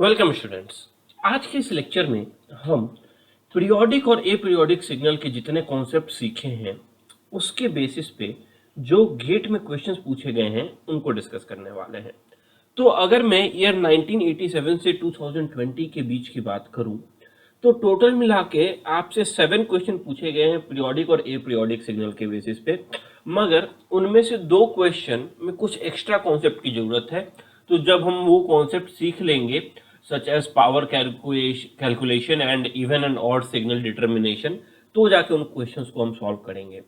Welcome students. आज के इस लेक्चर में हम पीरियोडिक और एपीरियोडिक सिग्नल के जितने कॉन्सेप्ट सीखे हैं उसके बेसिस पे जो गेट में क्वेश्चंस पूछे गए हैं उनको डिस्कस करने वाले हैं। तो अगर मैं ईयर 1987 से 2020 के बीच की बात करूं तो टोटल मिला के आपसे 7 क्वेश्चन पूछे गए हैं पीरियोडिक और एपीरियोडिक सिग्नल के बेसिस पे, मगर उनमें से 2 क्वेश्चन में कुछ एक्स्ट्रा कॉन्सेप्ट की जरूरत है। तो जब हम वो कॉन्सेप्ट सीख लेंगे such as power calculation and even and odd signal determination, तो जाके उन क्वेश्चंस को हम सॉल्व करेंगे।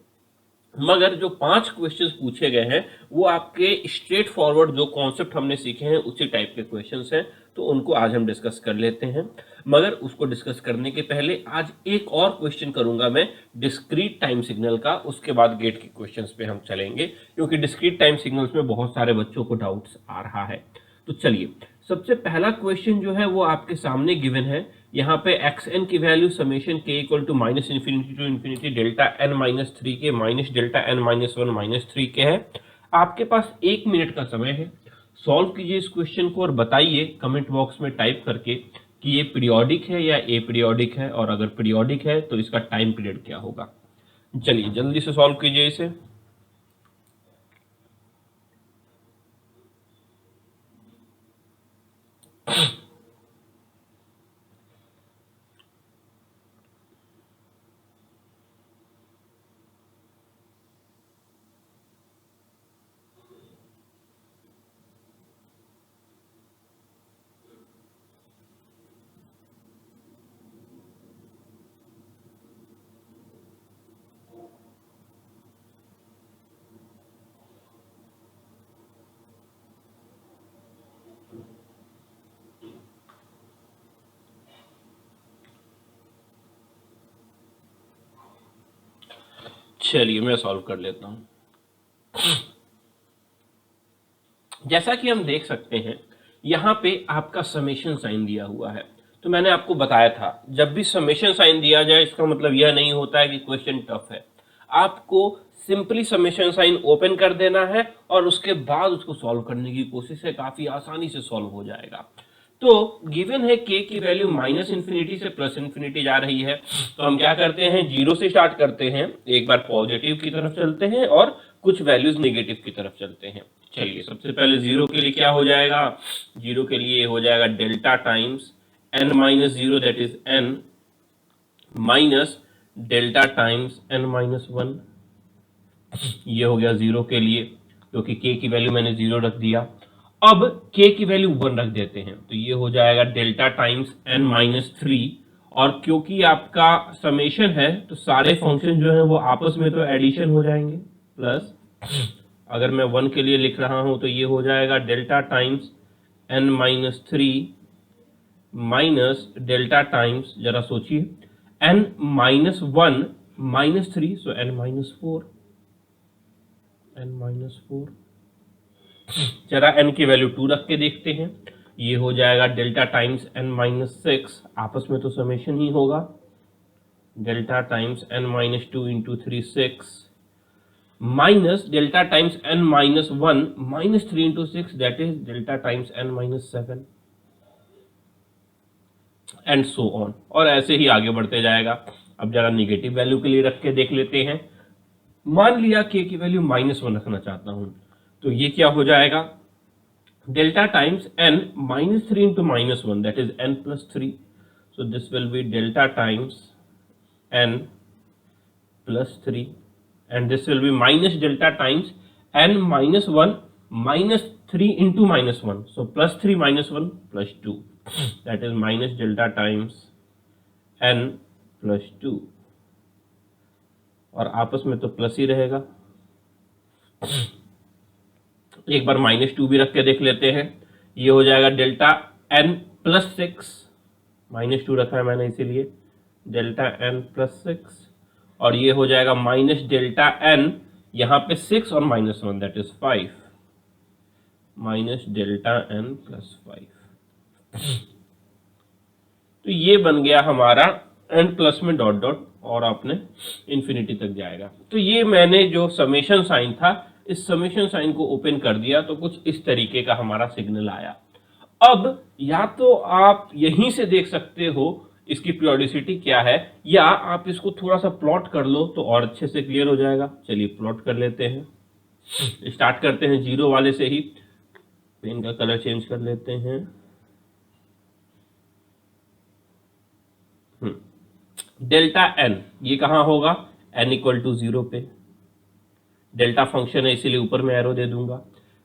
मगर जो 5 क्वेश्चंस पूछे गए हैं वो आपके स्ट्रेट फॉरवर्ड जो कॉन्सेप्ट हमने सीखे हैं उसी टाइप के क्वेश्चंस हैं, तो उनको आज हम डिस्कस कर लेते हैं। मगर उसको डिस्कस करने के पहले आज एक और क्वेश्चन करूंगा मैं डिस्क्रीट टाइम सिग्नल का, उसके बाद गेट के क्वेश्चंस पे हम चलेंगे क्योंकि डिस्क्रीट टाइम सिग्नल्स में बहुत सारे बच्चों को डाउट्स आ रहा है। तो चलिए, सबसे पहला क्वेश्चन जो है वो आपके सामने गिवन है। यहाँ पे एक्स एन की वैल्यू समेशन के equal to minus infinity to infinity delta N minus 3 के minus delta N minus 1 minus 3 के है। आपके पास 1 मिनट का समय है। सॉल्व कीजिए इस क्वेश्चन को और बताइए कमेंट बॉक्स में टाइप करके कि ये पीरियोडिक है या एपीरियोडिक है, और अगर पीरियोडिक है तो इसका टाइम पीरियड क्या होगा। चलिए जल्दी से सॉल्व कीजिए इसे। चलिए मैं सॉल्व कर लेता हूं। जैसा कि हम देख सकते हैं यहाँ पे आपका समेशन साइन दिया हुआ है। तो मैंने आपको बताया था जब भी समेशन साइन दिया जाए इसका मतलब यह नहीं होता है कि क्वेश्चन टफ है। आपको सिंपली समेशन साइन ओपन कर देना है और उसके बाद उसको सॉल्व करने की कोशिश है, काफी आसानी से सॉल्व हो जाएगा। तो गिवन है k की वैल्यू माइनस इन्फिनिटी से प्लस इन्फिनिटी जा रही है, तो हम क्या करते हैं, जीरो से स्टार्ट करते हैं, एक बार पॉजिटिव की तरफ चलते हैं और कुछ वैल्यूज नेगेटिव की तरफ चलते हैं। चलिए सबसे पहले जीरो के लिए क्या हो जाएगा, जीरो के लिए हो जाएगा delta times N minus zero that is N minus delta times N minus 1। ये हो गया जीरो के लिए क्योंकि k की वैल्यू मैंने जीरो रख दिया। अब k की वैल्यू 1 रख देते हैं तो ये हो जाएगा डेल्टा टाइम्स n माइनस 3, और क्योंकि आपका समेशन है तो सारे फंक्शन जो है वो आपस में तो एडिशन हो जाएंगे, प्लस अगर मैं 1 के लिए लिख रहा हूं तो ये हो जाएगा delta times n minus 3 minus delta times, जरा सोचिए, n माइनस 1 माइनस 3, सो n माइनस 4, n माइनस 4। जरा n की वैल्यू 2 रख के देखते हैं, ये हो जाएगा डेल्टा टाइम्स n माइनस 6, आपस में तो समेशन ही होगा, delta times n minus 2 into 3 6 minus delta times n minus 1 minus 3 into 6 that is delta times n minus 7 and so on, और ऐसे ही आगे बढ़ते जाएगा। अब जरा निगेटिव वैल्यू के लिए रख के देख लेते हैं। मान लिया k की वैल्यू माइनस 1 रखना चाहता हूं तो ये क्या हो जाएगा, delta times n minus 3 into minus 1 that is n plus 3, so this will be delta times n plus 3 and this will be minus delta times n minus 1 minus 3 into minus 1, so plus 3 minus 1 plus 2, that is minus delta times n plus 2, और आपस में तो plus ही रहेगा। एक बार minus 2 भी रख के देख लेते हैं, ये हो जाएगा डेल्टा n प्लस 6, माइनस 2 रखा है मैंने इसीलिए, डेल्टा n प्लस 6, और ये हो जाएगा माइनस डेल्टा n, यहां पे 6 और minus 1 that is 5, minus delta n plus 5। तो ये बन गया हमारा n प्लस में डॉट डॉट और आपने इन्फिनिटी तक जाएगा। तो ये मैंने जो समेशन साइन था इस समेशन साइन को ओपन कर दिया तो कुछ इस तरीके का हमारा सिग्नल आया। अब या तो आप यहीं से देख सकते हो इसकी पीरियोडिसिटी क्या है, या आप इसको थोड़ा सा प्लॉट कर लो तो और अच्छे से क्लियर हो जाएगा। चलिए प्लॉट कर लेते हैं। स्टार्ट करते हैं जीरो वाले से ही। पेन का कलर चेंज कर लेते हैं। डेल्टा एन ये कहाँ होगा, एन इक्वल टू जीरो पे। डेल्टा फंक्शन है इसीलिए ऊपर में एरो दे दूंगा।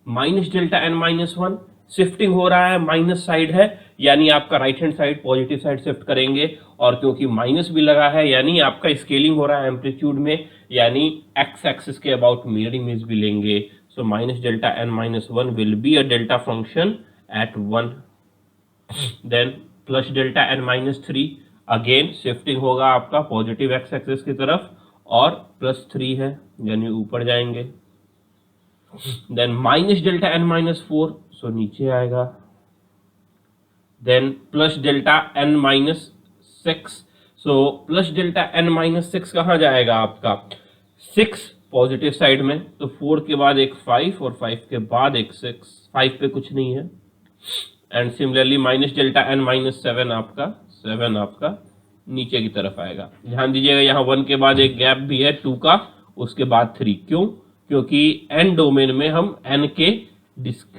Minus delta N minus one, shifting हो रहा है, माइनस साइड है, यानी आपका right hand side positive side shift करेंगे। और क्योंकि माइनस भी लगा है यानी आपका स्केलिंग हो रहा है एम्पलीट्यूड में, यानी एक्स एक्सिस के अबाउट मिरर इमेज भी लेंगे। So minus delta N minus one will be a delta function at one. Then plus delta N minus three, again shifting होगा आपका पॉजिटिव एक्स एक्सिस की तरफ, और प्लस थ्री है यानी ऊपर जाएंगे। Then minus delta N minus four, so नीचे आएगा। Then plus delta N minus six, so plus delta N minus six कहाँ जाएगा आपका, सिक्स पॉजिटिव साइड में, तो फोर के बाद एक फाइव और फाइव के बाद एक सिक्स, फाइव पे कुछ नहीं है। And similarly minus delta N minus seven आपका, सेवन आपका नीचे की तरफ आएगा। ध्यान दीजिएगा यहाँ वन के बाद एक गैप भी है टू का, उसके बाद थ्री। क्यों, क्योंकि एन डोमेन में हम एन के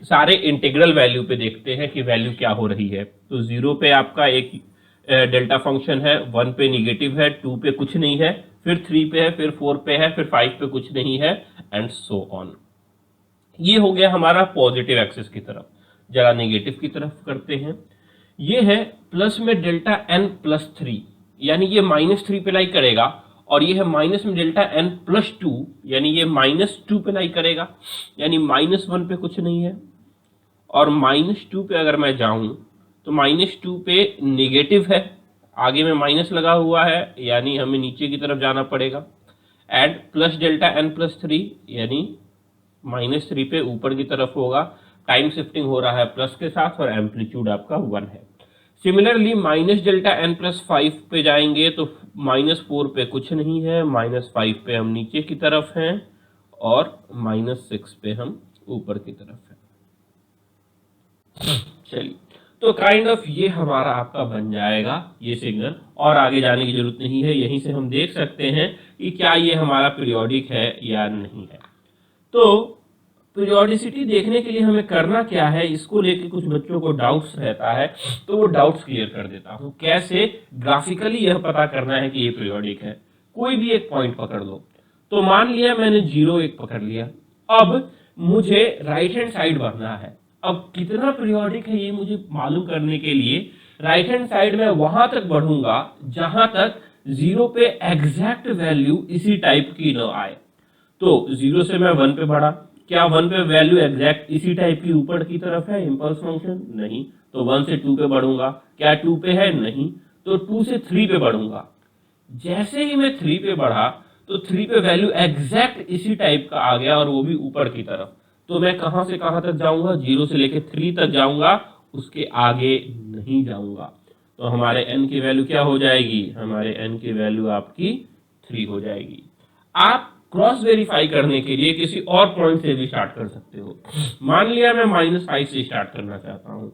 सारे इंटीग्रल वैल्यू पे देखते हैं कि वैल्यू क्या हो रही है। तो जीरो पे आपका एक डेल्टा फंक्शन है, वन पे निगेटिव है, टू पे कुछ नहीं है, फिर थ्री पे है, फिर फोर पे है, फिर फाइव पे कुछ नहीं है, एंड सो ऑन। ये हो गया हमारा पॉजिटिव एक्सिस की तरफ। जरा नेगेटिव की तरफ करते हैं। ये है प्लस में डेल्टा एन प्लस थ्री, यानी ये माइनस थ्री पे लाई करेगा, और ये है माइनस में डेल्टा एन प्लस टू, यानी ये माइनस टू पे लाई करेगा, यानी माइनस वन पे कुछ नहीं है। और माइनस टू पे अगर मैं जाऊं तो माइनस टू पे निगेटिव है, आगे में माइनस लगा हुआ है, यानी हमें नीचे की तरफ जाना पड़ेगा। And plus delta N plus three, यानी माइनस थ्री पे ऊपर की तरफ होगा, टाइम शिफ्टिंग हो रहा है प्लस के साथ, और एम्पलीट्यूड आपका वन है। Similarly minus delta N plus five पे जाएंगे तो माइनस फोर पे कुछ नहीं है, माइनस फाइव पे हम नीचे की तरफ हैं, और माइनस सिक्स पे हम ऊपर की तरफ हैं। चलिए, तो काइंड ऑफ ये हमारा आपका बन जाएगा ये सिग्नल, और आगे जाने की जरूरत नहीं है। यहीं से हम देख सकते हैं कि क्या ये हमारा पीरियोडिक है या नहीं है। तो पीरियोडिसिटी देखने के लिए हमें करना क्या है, इसको लेके कुछ बच्चों को डाउट्स रहता है, तो वो डाउट्स क्लियर कर देता हूं। कैसे ग्राफिकली यह पता करना है कि ये पीरियोडिक है। कोई भी एक पॉइंट पकड़ लो, तो मान लिया मैंने जीरो एक पकड़ लिया, अब मुझे राइट हैंड साइड बढ़ना है। अब कितना पीरियोडिक है ये मुझे मालूम करने के लिए राइट हैंड साइड में वहां तक बढ़ूंगा जहां तक जीरो पे एग्जैक्ट वैल्यू इसी टाइप की न आए। तो जीरो से मैं वन पे बढ़ा, क्या वन पे वैल्यू एग्जैक्ट इसी टाइप की ऊपर की तरफ है इंपल्स फंक्शन, नहीं। तो वन से टू पे बढ़ूंगा, क्या टू पे है, नहीं। तो टू से थ्री पे बढ़ूंगा, जैसे ही मैं थ्री पे बढ़ा तो थ्री पे वैल्यू एग्जैक्ट इसी टाइप का आ गया, और वो भी ऊपर की तरफ। तो मैं कहां से कहां तक जाऊंगा, जीरो से लेके थ्री तक जाऊंगा, उसके आगे नहीं जाऊंगा। तो हमारे एन की वैल्यू क्या हो जाएगी, हमारे एन की वैल्यू आपकी थ्री हो जाएगी। आप क्रॉस वेरीफाई करने के लिए किसी और पॉइंट से भी स्टार्ट कर सकते हो। मान लिया मैं माइनस फाइव से स्टार्ट करना चाहता हूं,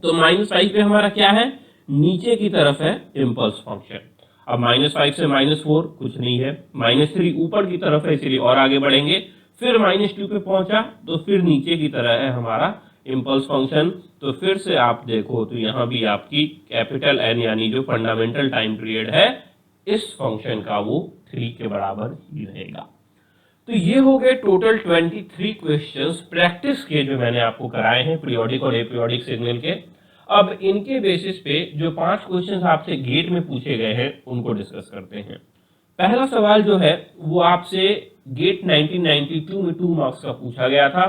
तो माइनस फाइव पे हमारा क्या है, नीचे की तरफ है इम्पल्स फंक्शन। अब माइनस फाइव से माइनस फोर कुछ नहीं है, माइनस थ्री ऊपर की तरफ है इसलिए और आगे बढ़ेंगे, फिर माइनस टू पे पहुंचा तो फिर नीचे की तरह है हमारा इम्पल्स फंक्शन। तो फिर से आप देखो तो यहां भी आपकी कैपिटल एन यानी जो फंडामेंटल टाइम पीरियड है इस फंक्शन का वो थ्री के बराबर ही रहेगा। तो ये हो गए टोटल 23 क्वेश्चंस प्रैक्टिस के जो मैंने आपको कराए हैं पीरियोडिक और एपीरियोडिक सिग्नल के। अब इनके बेसिस पे जो 5 क्वेश्चंस आपसे गेट में पूछे गए हैं उनको डिस्कस करते हैं। पहला सवाल जो है वो आपसे गेट 1992 में 2 मार्क्स का पूछा गया था।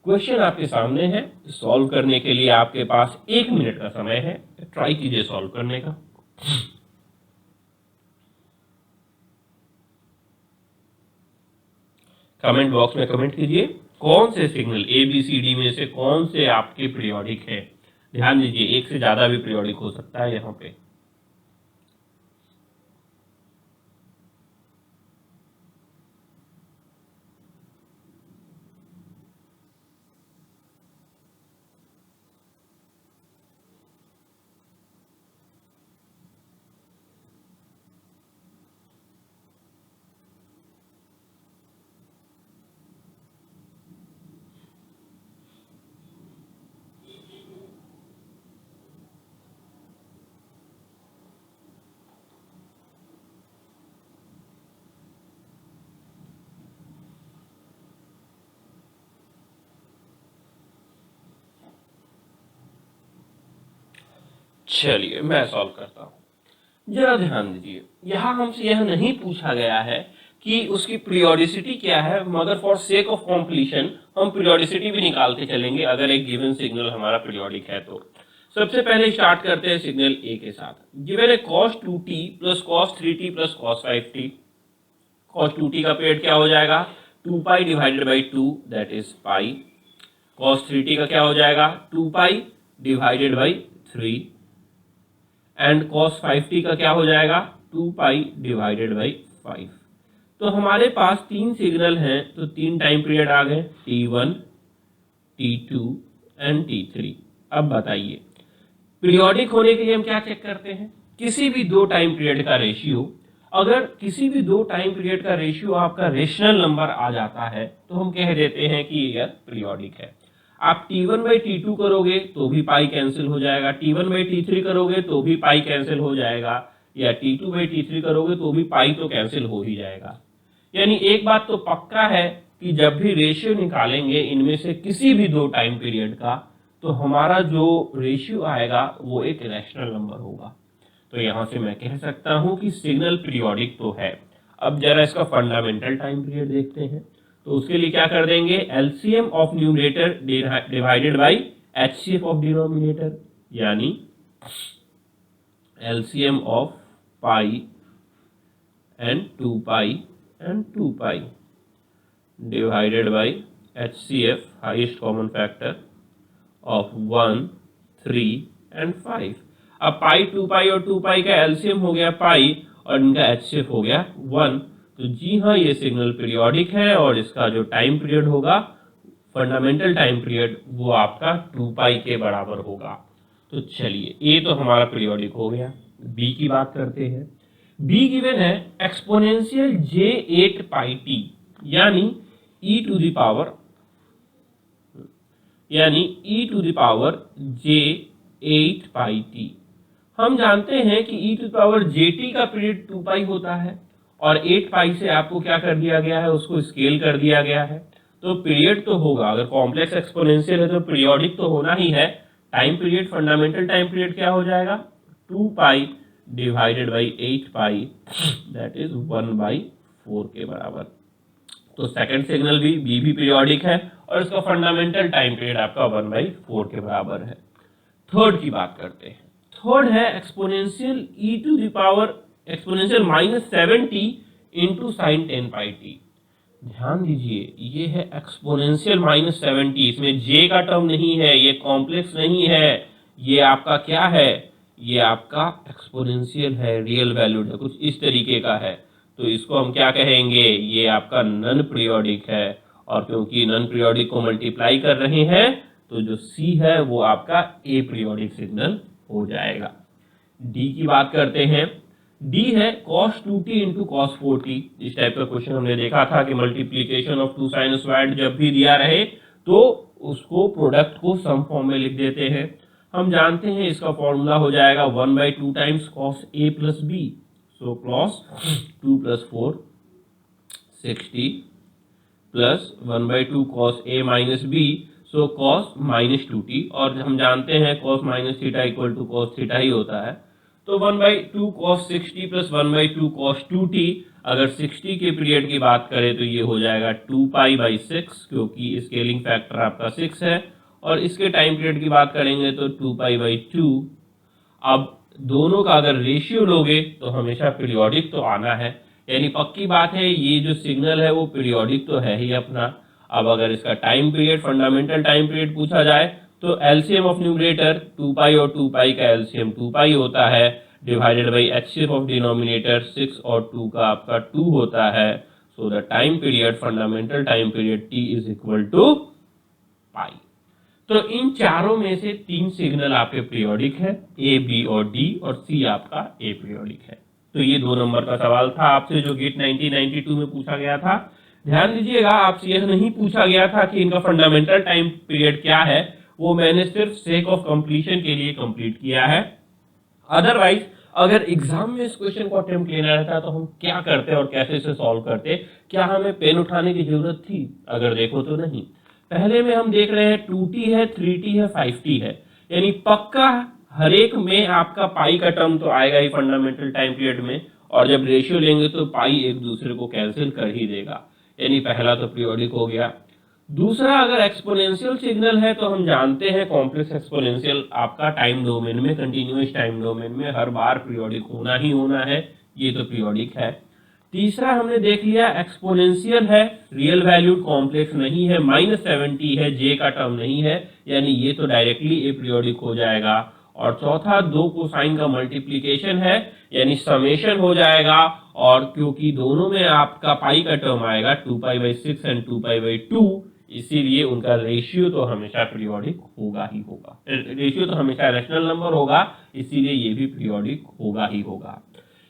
क्वेश्चन आपके सामने है, सॉल्व करने के लिए आपके पास 1 मिनट का समय है, ट्राई कीजिए सॉल्व करने का। कमेंट बॉक्स में कमेंट कीजिए कौन से signal A B C D में से कौन से आपके पीरियोडिक है। ध्यान दीजिए एक से ज्यादा भी पीरियोडिक हो सकता है यहाँ पे। चलिए मैं सॉल्व करता हूँ। जरा ध्यान दीजिए, यहाँ हमसे यह नहीं पूछा गया है कि उसकी पीरियोडिसिटी क्या है, मगर फॉर सेक ऑफ कॉम्प्लीशन हम पीरियोडिसिटी भी निकालते चलेंगे अगर एक गिवन सिग्नल हमारा पीरियोडिक है तो। सबसे पहले स्टार्ट करते हैं सिग्नल ए के साथ। गिवन है cos 2t plus cos 3t plus cos 5t। cos 2t का पीरियड क्या हो जाएगा, 2 pi divided by 2 that is pi. cos 3t का क्या हो जाएगा, 2 pi divided by 3। And cos 5t का क्या हो जाएगा, 2 पाई डिवाइडेड बाई 5। तो हमारे पास तीन सिग्नल हैं, तो तीन टाइम पीरियड आ गए, t1, t2 एंड t3। अब बताइए पीरियोडिक होने के लिए हम क्या चेक करते हैं, किसी भी दो टाइम पीरियड का रेशियो, अगर किसी भी दो टाइम पीरियड का रेशियो आपका रेशनल नंबर आ जाता है तो हम कह देते हैं कि यह पीरियोडिक है। आप t1 बाई t2 करोगे तो भी पाई कैंसिल हो जाएगा, t1 बाई t3 करोगे तो भी पाई कैंसिल हो जाएगा, या t2 बाई t3 करोगे तो भी पाई तो कैंसिल हो ही जाएगा। यानी एक बात तो पक्का है कि जब भी रेशियो निकालेंगे इनमें से किसी भी दो टाइम पीरियड का, तो हमारा जो रेशियो आएगा वो एक रैशनल नंबर होगा। तो यहां से मैं कह सकता हूं कि सिग्नल पीरियोडिक तो है। अब जरा इसका फंडामेंटल टाइम पीरियड देखते हैं, तो उसके लिए क्या कर देंगे, LCM of numerator divided by HCF of denominator, यानी LCM of pi and 2 pi and 2 pi divided by HCF highest common factor of 1, 3 and 5। अब पाई 2 पाई और 2 पाई का एलसीएम हो गया पाई और इनका HCF हो गया 1। तो जी हाँ, ये सिग्नल पीरियोडिक है और इसका जो टाइम पीरियड होगा, फंडामेंटल टाइम पीरियड, वो आपका 2 पाई के बराबर होगा। तो चलिए ए तो हमारा पीरियोडिक हो गया। बी की बात करते हैं। बी गिवन है एक्सपोनेंशियल j8 पाई टी, यानी e to the power j8 pi T. हम जानते हैं कि e to the power jt का पीरियड 2 पाई होता है और 8 पाई से आपको क्या कर दिया गया है, उसको स्केल कर दिया गया है। तो पीरियड तो होगा, अगर कॉम्प्लेक्स एक्सपोनेंशियल है तो पीरियोडिक तो होना ही है। Time period, fundamental time period क्या हो जाएगा, 2 pi divided by 8 pi that is 1/4 के बराबर। तो सेकंड सिग्नल भी बी भी पीरियोडिक है और इसका फंडामेंटल टाइम पीरियड आपका 1/4 के बराबर है। थर्ड की बात करते हैं। थर्ड है exponential e to the power exponential -7t into sine 10 pi T. ध्यान दीजिए, ये है एक्सपोनेंशियल -7t, इसमें j का टर्म नहीं है, ये कॉम्प्लेक्स नहीं है, ये आपका क्या है, ये आपका एक्सपोनेंशियल है, रियल वैल्यूड है, कुछ इस तरीके का है। तो इसको हम क्या कहेंगे, ये आपका नन पीरियोडिक है। और क्योंकि नन पीरियोडिक को मल्टीप्लाई कर रहे हैं तो जो सी है वो आपका ए पीरियोडिक सिग्नल हो जाएगा। डी की बात करते हैं। डी है cos 2t into cos 4t। इस टाइप का क्वेश्चन हमने देखा था कि मल्टीप्लीकेशन ऑफ टू साइनसॉइड जब भी दिया रहे तो उसको प्रोडक्ट को सम फॉर्म में लिख देते हैं। हम जानते हैं इसका फॉर्मूला हो जाएगा 1/2 times cos a plus b, so cos 2 प्लस 4 60 plus 1/2 cos a minus b, so cos -2t। और हम जानते हैं cos minus theta equal to cos theta ही होता है। तो 1/2 cos 60 प्लस 1/2 cos 2t। अगर 60 के पीरियड की बात करें तो ये हो जाएगा 2 पाई बाई 6, क्योंकि स्केलिंग फैक्टर आपका 6 है। और इसके टाइम पीरियड की बात करेंगे तो 2 पाई बाई 2। अब दोनों का अगर रेशियो लोगे तो हमेशा पीरियोडिक तो आना है, यानी पक्की बात है ये जो सिग्नल है वो पीरियोडिक तो है ही अपना। अब अगर इसका time period, fundamental time period पूछा जाए तो एलसीएम ऑफ न्यूमरेटर 2 पाई और 2 पाई का एलसीएम 2 पाई होता है, divided by HCF of denominator 6 और 2 का आपका 2 होता है। So the time period, fundamental time period t is equal to pi. तो इन चारों में से 3 सिग्नल आपके पीरियोडिक है, ए, बी और डी, और सी आपका ए पीरियोडिक है। तो ये 2 नंबर का सवाल था आपसे जो गेट 1992 में पूछा गया था। ध्यान दीजिएगा, आपसे यह नहीं पूछा गया था कि इनका फंडामेंटल टाइम पीरियड क्या है, वो मैंने सिर्फ सेक ऑफ कंप्लीशन के लिए कंप्लीट किया है। अदरवाइज अगर एग्जाम में इस क्वेश्चन को अटेम्प्ट लेना रहता तो हम क्या करते और कैसे इसे सॉल्व करते, क्या हमें पेन उठाने की जरूरत थी? अगर देखो तो नहीं। पहले में हम देख रहे हैं 2t है, 3t है, 5t है, यानी पक्का हर एक में आपका पाई का टर्म तो आएगा ही फंडामेंटल टाइम पीरियड में, और जब रेशियो लेंगे तो पाई एक दूसरे को कैंसिल कर ही देगा, यानी पहला तो पीरियोडिक हो गया। दूसरा, अगर एक्सपोनेंशियल सिग्नल है तो हम जानते हैं कॉम्प्लेक्स एक्सपोनेंशियल आपका टाइम डोमेन में, कंटिन्यूअस टाइम डोमेन में हर बार पीरियोडिक होना ही होना है, ये तो पीरियोडिक है। तीसरा हमने देख लिया एक्सपोनेंशियल है, रियल वैल्यूड कॉम्प्लेक्स नहीं है, -70 है, जे का टर्म नहीं है, यानी ये तो डायरेक्टली एपीरियोडिक हो जाएगा। और चौथा, दो कोसाइन का मल्टीप्लीकेशन है, यानी समेशन हो जाएगा, और क्योंकि दोनों में आपका पाई का टर्म आएगा 2π/6 एंड 2π/2, इसीलिए उनका रेशियो तो हमेशा पीरियोडिक होगा ही होगा, रेशियो तो हमेशा रैशनल नंबर होगा, इसीलिए ये भी पीरियोडिक होगा ही होगा।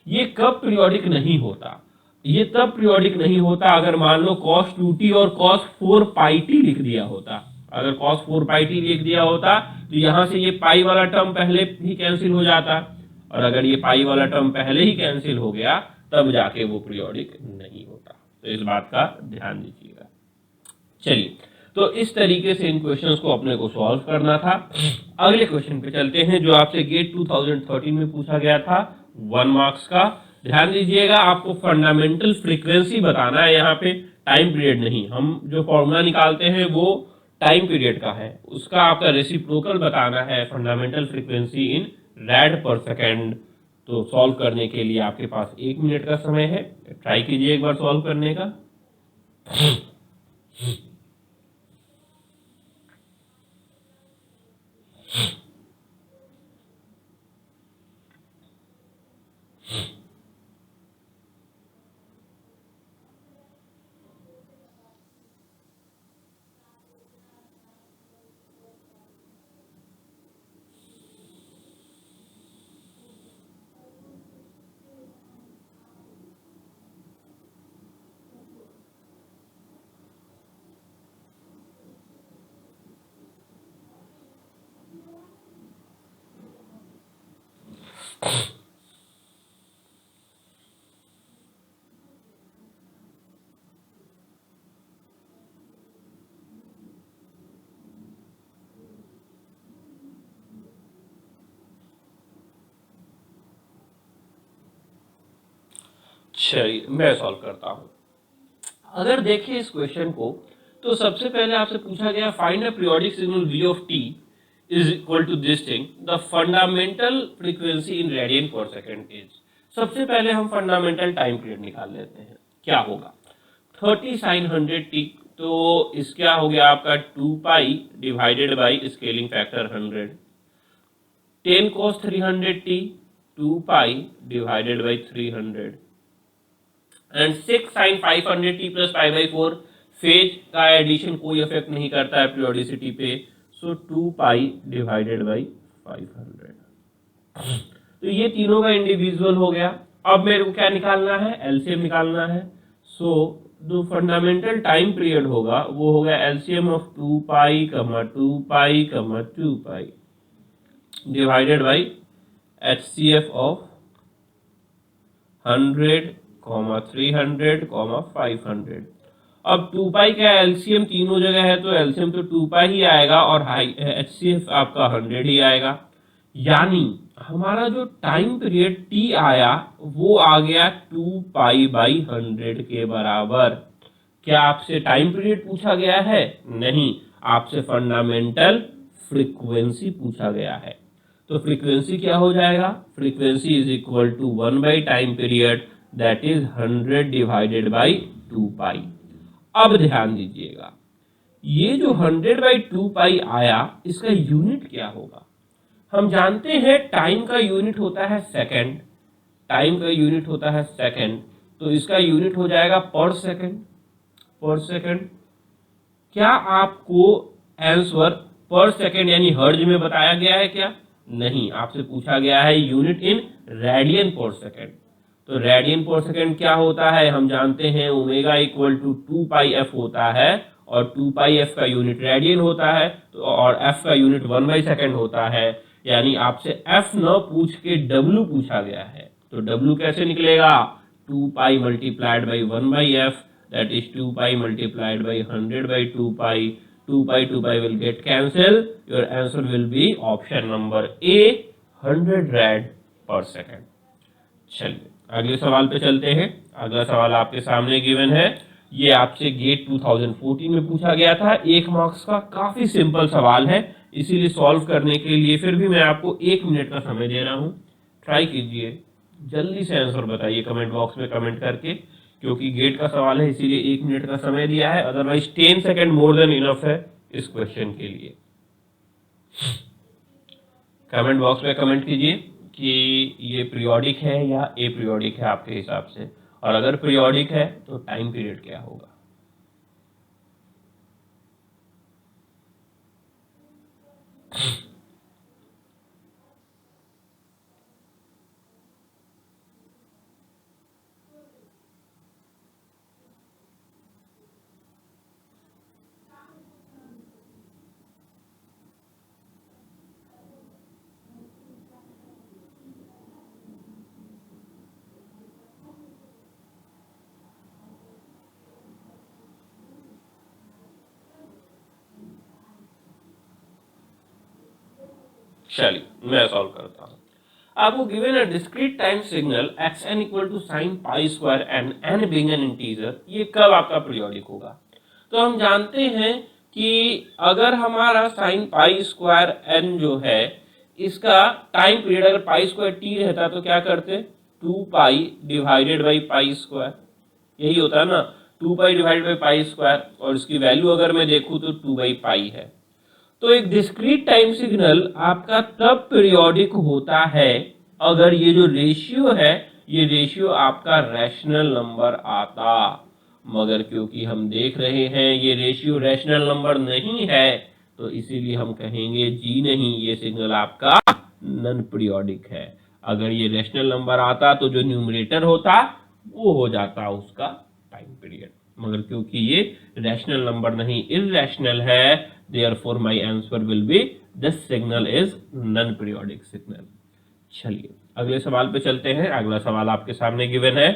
ये कब पीरियोडिक नहीं होता? ये तब पीरियोडिक नहीं होता अगर मान लो cos 2t और cos 4πt लिख दिया होता। अगर cos 4πt लिख दिया होता तो यहां से ये पाई वाला टर्म पहले ही कैंसिल हो जाता, और अगर ये पाई वाला टर्म पहले ही कैंसिल हो गया तब जाके वो पीरियोडिक नहीं होता। तो इस बात का ध्यान दीजिएगा। चलिए, तो इस तरीके से इन क्वेश्चंस को अपने को सॉल्व करना था। अगले क्वेश्चन पे चलते हैं जो आपसे गेट 2013 में पूछा गया था, 1 मार्क्स का। ध्यान दीजिएगा, आपको फंडामेंटल फ्रीक्वेंसी बताना है, यहाँ पे टाइम पीरियड नहीं। हम जो फॉर्मूला निकालते हैं वो टाइम पीरियड का है, उसका आपका रेसिप्रोकल बताना है, फंडामेंटल फ्रीक्वेंसी इन रैड पर सेकेंड। तो सॉल्व करने के लिए आपके पास 1 मिनट का समय है, ट्राई कीजिए एक बार सॉल्व करने का। चलिए मैं सॉल्व करता हूं। अगर देखिए इस क्वेश्चन को, तो सबसे पहले आपसे पूछा गया find a periodic signal v of t is equal to this thing, the fundamental frequency in radian per second is. सबसे पहले हम फंडामेंटल टाइम पीरियड निकाल लेते हैं, क्या होगा 30 sin 100t, तो इस क्या हो गया आपका 2π divided by scaling factor 100, 10 cos 300t 2π divided by 300, and 6 sin 500t plus π/4। Phase का एडिशन कोई इफेक्ट नहीं करता है पीरियोडिसिटी पे, सो 2π डिवाइडेड बाई 500। तो ये तीनों का इंडिविजुअल हो गया। अब मेरे को क्या निकालना है, एलसीएम निकालना है। सो जो फंडामेंटल टाइम पीरियड होगा वो होगा LCM of 2π, 2π, 2π divided by HCF of 100, 300, 500। अब 2π का एलसीएम तीनों जगह है तो एलसीएम तो 2π ही आएगा और एचसीएफ आपका 100 ही आएगा, यानी हमारा जो टाइम पीरियड t आया वो आ गया 2π/100 के बराबर। क्या आपसे टाइम पीरियड पूछा गया है? नहीं, आपसे फंडामेंटल फ्रीक्वेंसी पूछा गया है। तो फ्रीक्वेंसी क्या हो जाएगा, frequency is equal to 1 time period, that is 100 divided by 2π। अब ध्यान दीजिएगा, ये जो 100/2π आया इसका यूनिट क्या होगा। हम जानते हैं टाइम का यूनिट होता है सेकंड, टाइम का यूनिट होता है सेकंड, तो इसका यूनिट हो जाएगा पर सेकंड, पर सेकंड। क्या आपको आंसर पर सेकंड यानी हर्ज में बताया गया है क्या? नहीं, आपसे पूछा गया है यूनिट इन रेडियन पर सेकंड। तो रेडियन पर सेकंड क्या होता है, हम जानते हैं ओमेगा इक्वल टू 2πf होता है, और 2πf का यूनिट रेडियन होता है, तो और f का यूनिट 1/सेकंड होता है, यानी आपसे f न पूछ के w पूछा गया है। तो w कैसे निकलेगा, 2π multiplied by 1/f, that is 2π multiplied by 100/2π। 2π will get cancelled, your answer will be option number A, 100 red पर सेकेंड। चलिए अगले सवाल पे चलते हैं। अगला सवाल आपके सामने गिवन है, ये आपसे गेट 2014 में पूछा गया था, 1 मार्क्स का, काफी सिंपल सवाल है, इसीलिए सॉल्व करने के लिए फिर भी मैं आपको 1 मिनट का समय दे रहा हूं। ट्राई कीजिए, जल्दी से आंसर बताइए कमेंट बॉक्स में कमेंट करके, क्योंकि गेट का सवाल है इसीलिए 1 मिनट का समय दिया है, otherwise 10 second more than enough है इस क्वेश्चन के लिए। कमेंट बॉक्स में कमेंट कीजिए कि ये पीरियोडिक है या एपीरियोडिक है आपके हिसाब से, और अगर पीरियोडिक है तो टाइम पीरियड क्या होगा। चलिए मैं सॉल्व करता हूं। आपको given a discrete time signal xn equal to sine pi square and n being N integer, ये कब आपका पीरियोडिक होगा। तो हम जानते हैं कि अगर हमारा साइन पाई स्क्वायर n जो है, इसका टाइम पीरियड अगर पाई स्क्वायर t रहता तो क्या करते, 2 pi divided by pi square, यही होता है ना, 2 pi divided by pi square, और इसकी वैल्यू अगर मैं देखूं तो 2 बाई पाई है। तो एक डिस्क्रीट टाइम सिग्नल आपका तब पीरियोडिक होता है अगर ये जो रेशियो है, ये रेशियो आपका रैशनल नंबर आता, मगर क्योंकि हम देख रहे हैं ये रेशियो रैशनल नंबर नहीं है, तो इसीलिए हम कहेंगे जी नहीं, ये सिग्नल आपका नॉन पीरियोडिक है। अगर ये रैशनल नंबर आता तो जो न्यूमरेटर होता वो हो जाता उसका टाइम पीरियड, मगर क्योंकि ये रैशनल नंबर नहीं, इररेशनल है, therefore my answer will be this signal is non periodic signal। चलिए अगले सवाल पे चलते हैं। अगला सवाल आपके सामने गिवन है,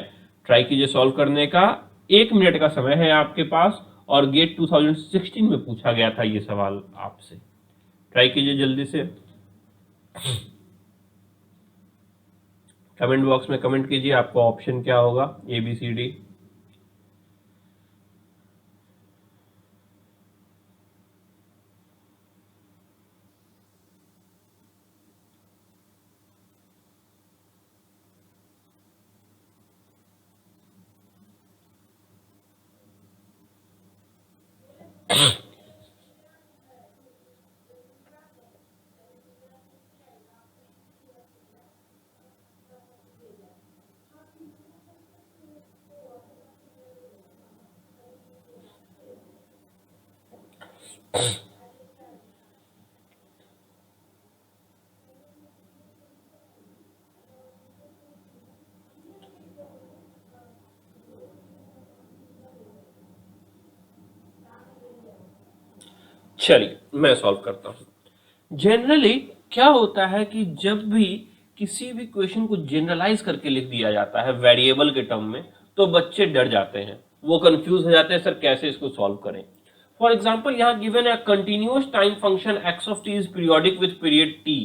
ट्राई कीजिए सॉल्व करने का, 1 मिनट का समय है आपके पास, और गेट 2016 में पूछा गया था ये सवाल आपसे। ट्राई कीजिए जल्दी से, कमेंट बॉक्स में कमेंट कीजिए आपका ऑप्शन क्या होगा, ABCD। चलिए मैं सॉल्व करता हूं। जनरली क्या होता है कि जब भी किसी भी क्वेश्चन को जनरलाइज करके लिख दिया जाता है वेरिएबल के टर्म में, तो बच्चे डर जाते हैं, वो कंफ्यूज हो जाते हैं, सर कैसे इसको सॉल्व करें। फॉर एग्जाम्पल यहाँ गिवन है continuous time function x of T is periodic with period T.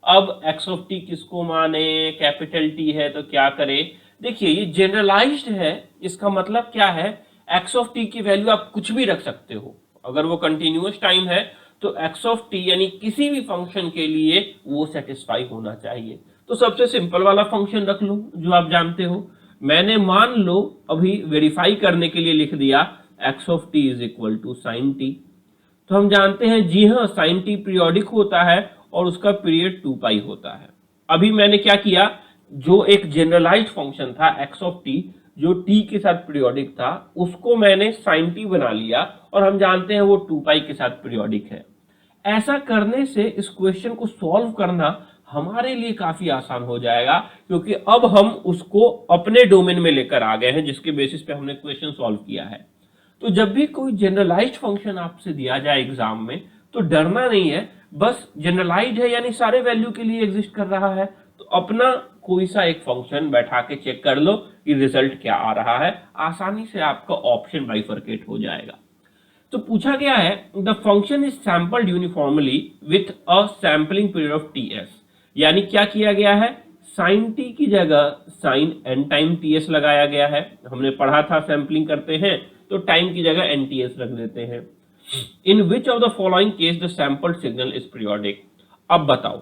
अब एक्स ऑफ टी किसको माने, कैपिटल टी है तो क्या करे। देखिए ये जनरलाइज्ड है, इसका मतलब क्या है, एक्स ऑफ टी की वैल्यू आप कुछ भी रख सकते हो, अगर वो कंटिन्यूअस टाइम है तो एक्स ऑफ टी यानी किसी भी फंक्शन के लिए वो सेटिस्फाई होना चाहिए। तो सबसे सिंपल वाला फंक्शन रख लो जो आप जानते हो। मैंने मान लो अभी वेरीफाई करने के लिए लिख दिया X of T is equal to sine T. तो हम जानते हैं जी हाँ, साइन टी पीरियोडिक होता है और उसका पीरियड 2 पाई होता है। अभी मैंने क्या किया, जो एक जनरलाइज्ड फंक्शन था एक्स ऑफ टी जो टी के साथ पीरियोडिक था, उसको मैंने साइन टी बना लिया, और हम जानते हैं वो 2 पाई के साथ पीरियोडिक है। ऐसा करने से इस क्वेश्चन को सॉल्व करना हमारे लिए काफी आसान हो जाएगा, क्योंकि अब हम उसको अपने डोमेन में लेकर आ गए हैं जिसके बेसिस पे हमने क्वेश्चन सॉल्व किया है। तो जब भी कोई जनरलाइज्ड फंक्शन आपसे दिया जाए एग्जाम में, तो डरना नहीं है, बस जनरलाइज्ड है यानी सारे वैल्यू के लिए एग्जिस्ट कर रहा है, तो अपना कोई सा एक फंक्शन बैठा के चेक कर लो कि रिजल्ट क्या आ रहा है, आसानी से आपका ऑप्शन बाइफरकेट हो जाएगा। तो पूछा गया है the function is sampled uniformly with a sampling period of T S. यानी क्या किया गया है, साइन टी की जगह साइन एन टाइम टीएस लगाया गया है। हमने पढ़ा था सैंपलिंग करते हैं तो टाइम की जगह एन टीएस रख देते हैं। In which of the following case the sample signal is periodic. अब बताओ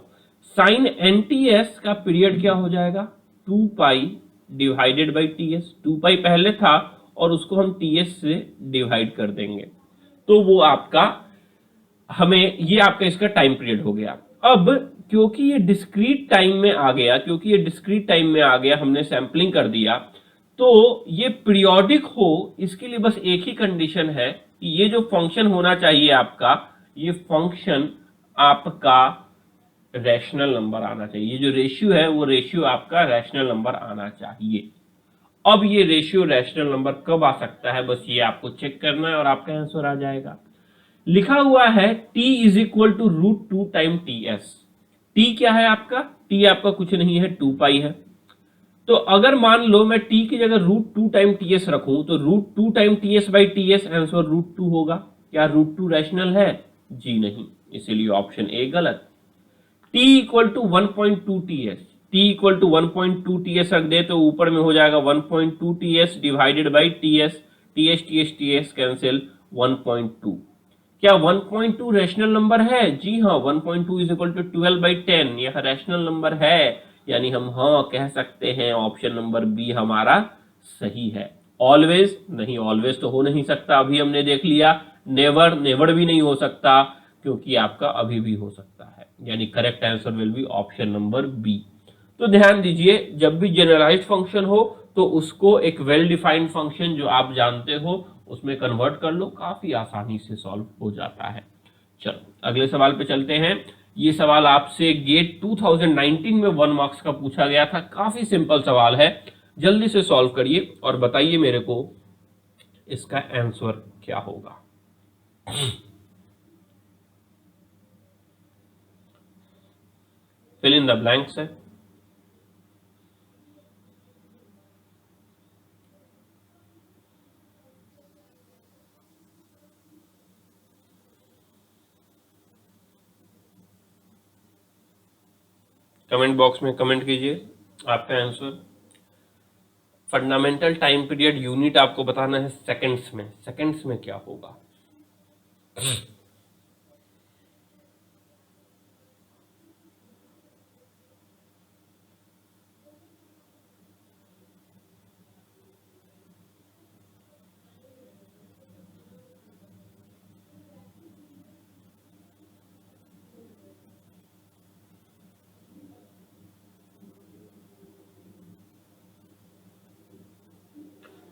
साइन एन टीएस का पीरियड क्या हो जाएगा, 2 pi divided by TS. 2 pi पहले था और उसको हम टीएस से डिवाइड कर देंगे तो वो आपका हमें ये आपका इसका टाइम पीरियड हो गया। अब क्योंकि ये डिस्क्रीट टाइम में आ गया, हमने सैंपलिंग कर दिया, तो ये पीरियोडिक हो इसके लिए बस एक ही कंडीशन है कि ये जो फंक्शन होना चाहिए आपका, ये फंक्शन आपका रैशनल नंबर आना चाहिए। ये जो रेशियो है वो रेशियो आपका रैशनल नंबर आना चाहिए। अब ये रेशियो रैशनल नंबर कब आ सकता है, बस ये आपको चेक करना है और आपका आंसर आ जाएगा। लिखा हुआ है t is equal to √2 time T S. T क्या है आपका, टी आपका कुछ नहीं है 2 पाई है। तो अगर मान लो मैं t की जगह √2 टाइम टी एस रखूं तो √2 time T S by T S answer √2 होगा। क्या √2 रैशनल है, जी नहीं, इसीलिए ऑप्शन ए गलत। t equal to 1.2 T S, t equal to 1.2 T S रख दे तो ऊपर में हो जाएगा 1.2 T S divided by T S, T S cancel 1.2। क्या 1.2 रैशनल नंबर है, जी हाँ 1.2 इज इक्वल टू 12/10 यह रैशनल नंबर है, यानी हम हाँ कह सकते हैं ऑप्शन नंबर बी हमारा सही है। ऑलवेज नहीं, ऑलवेज तो हो नहीं सकता, अभी हमने देख लिया। नेवर, नेवर भी नहीं हो सकता क्योंकि आपका अभी भी हो सकता है, यानी correct answer will be option number B. तो ध्यान दीजिए जब भी जनरलाइज्ड फंक्शन हो तो उसको एक वेल डिफाइंड फंक्शन जो आप जानते हो उसमें कन्वर्ट कर लो, काफी आसानी से सॉल्व हो जाता है। चलो अगले सवाल पे चलते हैं। ये सवाल आपसे गेट 2019 में 1 मार्क्स का पूछा गया था, काफी सिंपल सवाल है, जल्दी से सॉल्व करिए और बताइए मेरे को इसका आंसर क्या होगा। फिल इन द ब्लैंक्स है। कमेंट बॉक्स में कमेंट कीजिए आपका answer. Fundamental time period unit आपको बताना है सेकंड्स में, सेकंड्स में क्या होगा।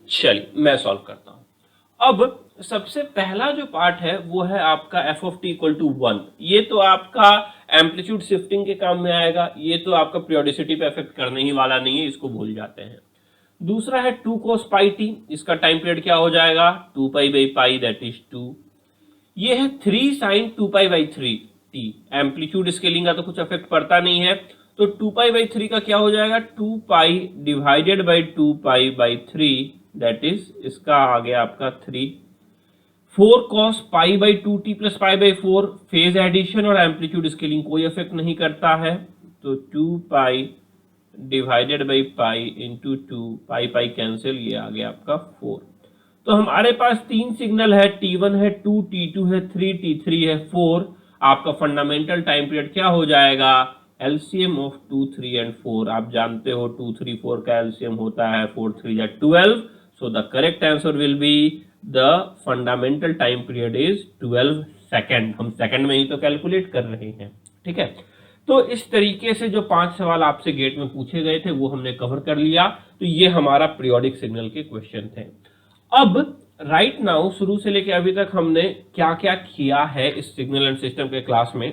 चलिए मैं सॉल्व करता हूं। अब सबसे पहला जो पार्ट है वो है आपका f of t equal to 1। ये तो आपका एम्पलीट्यूड शिफ्टिंग के काम में आएगा, ये तो आपका पीरियोडिसिटी पे इफेक्ट करने ही वाला नहीं है, इसको भूल जाते हैं। दूसरा है 2 cos पाई टी, इसका टाइम पीरियड क्या हो जाएगा 2 pi by pi that is 2। ये है 3 sine 2 pi by 3 t, amplitude scaling का तो कुछ इफेक्ट पड़ता नहीं है, तो 2 पाई बाई 3 का क्या हो जाएगा 2 pi divided by 2 pi by 3 that is इसका आ गया आपका 3। 4 cos pi by 2t plus pi by 4, phase addition और एम्पलीट्यूड स्केलिंग कोई इफेक्ट नहीं करता है, तो 2 pi divided by pi into 2 pi pi cancel, ये आ गया आपका 4। तो हमारे पास 3 सिग्नल है, T1 है 2, T2 है 3, T3 है 4। आपका फंडामेंटल टाइम पीरियड क्या हो जाएगा एलसीएम ऑफ 2, 3 एंड 4। आप जानते हो 2, 3, 4 का एलसीएम होता है 4, 3 या 12। So the correct answer will be the fundamental time period is 12 second. हम सेकंड में ही तो कैलकुलेट कर रहे हैं, ठीक है। तो इस तरीके से जो 5 सवाल आपसे गेट में पूछे गए थे वो हमने कवर कर लिया। तो ये हमारा पीरियोडिक सिग्नल के क्वेश्चन थे। अब राइट नाउ शुरू से लेकर अभी तक हमने क्या क्या किया है इस सिग्नल एंड सिस्टम के क्लास में।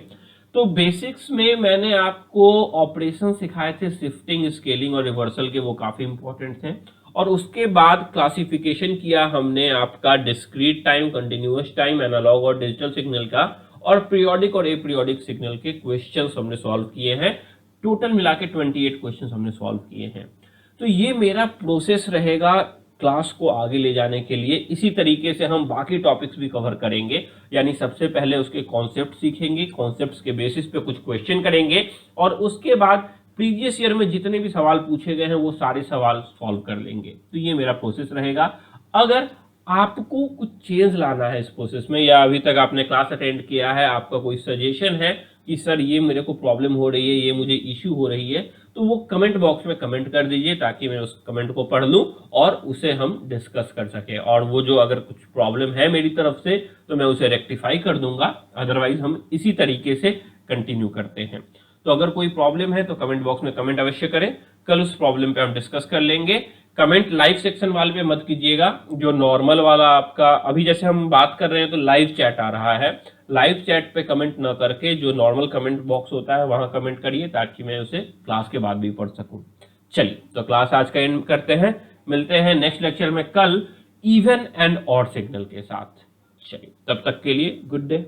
तो बेसिक्स में मैंने आपको ऑपरेशन सिखाए थे, शिफ्टिंग, स्केलिंग और रिवर्सल के, वो काफी इंपॉर्टेंट थे। और उसके बाद क्लासिफिकेशन किया हमने आपका discrete time, continuous time, analog और डिजिटल सिग्नल का, और पीरियोडिक और एपीरियोडिक सिग्नल के क्वेश्चंस हमने सॉल्व किए हैं। टोटल मिला के 28 क्वेश्चंस हमने सॉल्व किए हैं। तो ये मेरा प्रोसेस रहेगा क्लास को आगे ले जाने के लिए इसी तरीके से हम बाकी टॉपिक्स भी कवर करेंगे। यानी सबसे पहले उसके कॉन्सेप्ट सीखेंगे, कॉन्सेप्ट्स के बेसिस पे कुछ क्वेश्चन करेंगे और उसके बाद प्रीवियस ईयर में जितने भी सवाल पूछे गए हैं वो सारे सवाल सॉल्व कर लेंगे। तो ये मेरा प्रोसेस रहेगा। अगर आपको कुछ चेंज लाना है इस प्रोसेस में, या अभी तक आपने क्लास अटेंड किया है, आपका कोई सजेशन है कि सर ये मेरे को प्रॉब्लम हो रही है, ये मुझे इश्यू हो रही है, तो वो कमेंट बॉक्स में कमेंट कर दीजिए ताकि मैं उस कमेंट को पढ़ लूँ और उसे हम डिस्कस कर सकें। और वो जो अगर कुछ प्रॉब्लम है मेरी तरफ से तो मैं उसे रेक्टिफाई कर दूंगा, अदरवाइज हम इसी तरीके से कंटिन्यू करते हैं। तो अगर कोई प्रॉब्लम है तो कमेंट बॉक्स में कमेंट अवश्य करें, कल उस प्रॉब्लम पे हम डिस्कस कर लेंगे। कमेंट लाइव सेक्शन वाले पे मत कीजिएगा, जो नॉर्मल वाला आपका अभी जैसे हम बात कर रहे हैं तो लाइव चैट आ रहा है, लाइव चैट पे कमेंट ना करके जो नॉर्मल कमेंट बॉक्स होता है वहां कमेंट करिए ताकि मैं उसे क्लास के बाद भी पढ़ सकूं। चलिए तो क्लास आज का एंड करते हैं, मिलते हैं नेक्स्ट लेक्चर में कल इवन एंड ऑड सिग्नल के साथ। चलिए तब तक के लिए गुड डे।